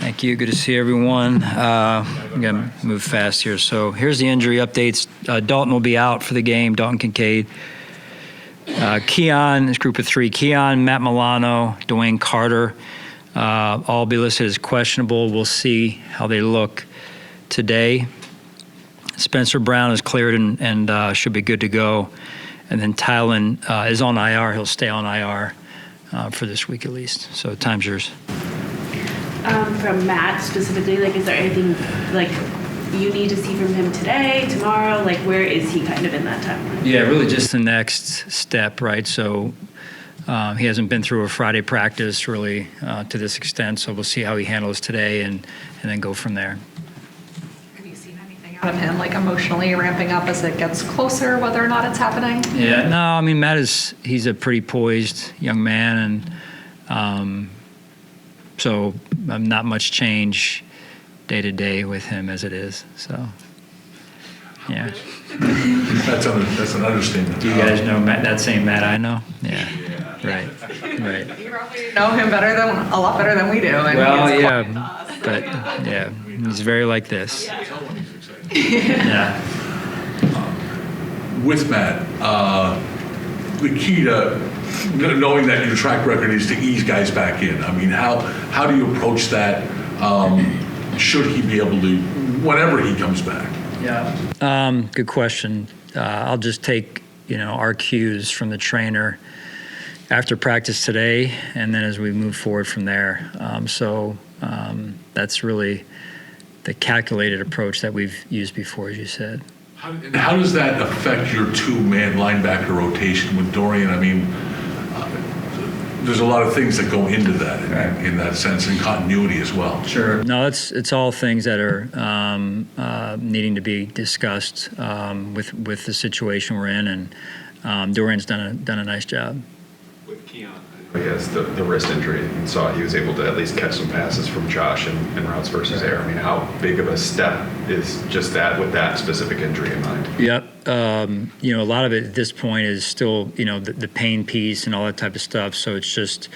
Thank you. Good to see everyone. I'm going to move fast here. So here's the injury updates. Dalton will be out for the game, Dalton Kincaid. Keon is group of three. Keon, Matt Milano, Dwayne Carter, all be listed as questionable. We'll see how they look today. Spencer Brown is cleared and should be good to go. And then Tylen is on IR. He'll stay on IR for this week at least. So time's yours. From Matt specifically, like, is there anything like you need to see from him today, tomorrow? Like, where is he kind of in that timeline? Yeah, really just the next step, right? So he hasn't been through a Friday practice really to this extent. So we'll see how he handles today and then go from there. Have you seen anything out of him, like emotionally ramping up as it gets closer, whether or not it's happening? Yeah, no, I mean, he's a pretty poised young man, and so not much change day to day with him as it is. So, yeah. That's an understatement. Do you guys know Matt? That same Matt I know? Yeah. Right. You probably know him a lot better than we do. And well, yeah, but yeah, he's very like this. Yeah. With Matt, the key to knowing that your track record is to ease guys back in. I mean, how do you approach that? Should he be able to, whenever he comes back? Yeah. Good question. I'll just take our cues from the trainer after practice today, and then as we move forward from there. So that's really the calculated approach that we've used before, as you said. How does that affect your two-man linebacker rotation with Dorian? I mean, there's a lot of things that go into that in that sense, and continuity as well. Sure. No, it's all things that are needing to be discussed with the situation we're in, and Dorian's done a nice job. With Keon, he has the wrist injury, and saw he was able to at least catch some passes from Josh and routes versus air. I mean, how big of a step is just that with that specific injury in mind? Yep. A lot of it at this point is still, the pain piece and all that type of stuff. So it's just,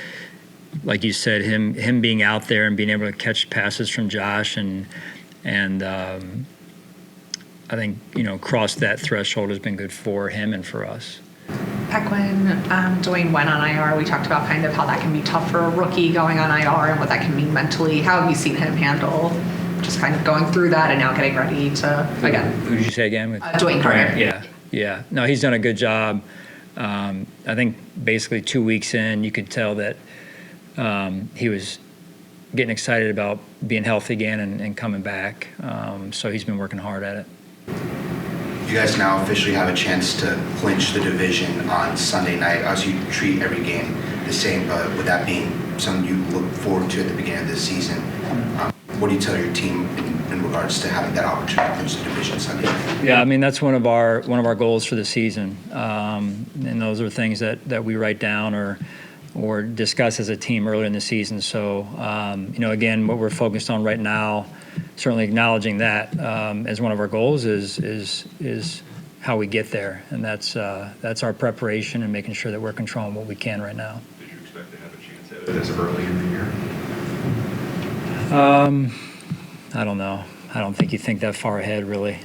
like you said, him being out there and being able to catch passes from Josh and I think, cross that threshold has been good for him and for us. Back when Dwayne went on IR, we talked about kind of how that can be tough for a rookie going on IR and what that can mean mentally. How have you seen him handle just kind of going through that and now getting ready to, again? Who did you say again? Dwayne Carter. Yeah. No, he's done a good job. I think basically 2 weeks in, you could tell that he was getting excited about being healthy again and coming back. So he's been working hard at it. You guys now officially have a chance to clinch the division on Sunday night. Obviously, you treat every game the same, but with that being something you look forward to at the beginning of this season, what do you tell your team in regards to having that opportunity to clinch the division Sunday night? Yeah, I mean, that's one of our goals for the season, and those are things that we write down or discuss as a team earlier in the season. So, again, what we're focused on right now, certainly acknowledging that as one of our goals is how we get there, and that's our preparation and making sure that we're controlling what we can right now. Did you expect to have a chance at it this early in the year? I don't know. I don't think you think that far ahead, really.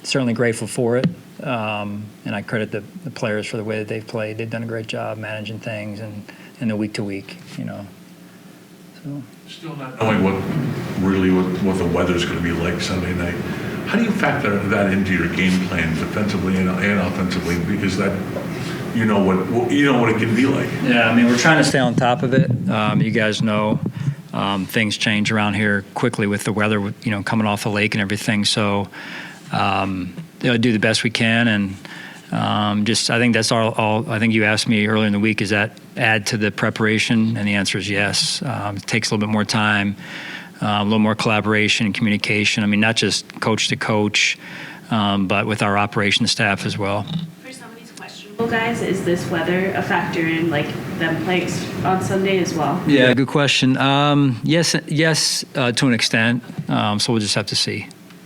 Certainly grateful for it, and I credit the players for the way that they've played. They've done a great job managing things and the week to week, So. Still not knowing what the weather's going to be like Sunday night. How do you factor that into your game plan defensively and offensively? Because that you know what it can be like. Yeah, I mean, we're trying to stay on top of it. You guys know things change around here quickly with the weather, coming off the lake and everything. So do the best we can, and I think that's all. I think you asked me earlier in the week, is that add to the preparation? And the answer is yes. It takes a little bit more time, a little more collaboration and communication. I mean, not just coach to coach, but with our operations staff as well. For some of these questionable guys, is this weather a factor in like them playing on Sunday as well? Yeah, good question. Yes, to an extent. So we'll just have to see.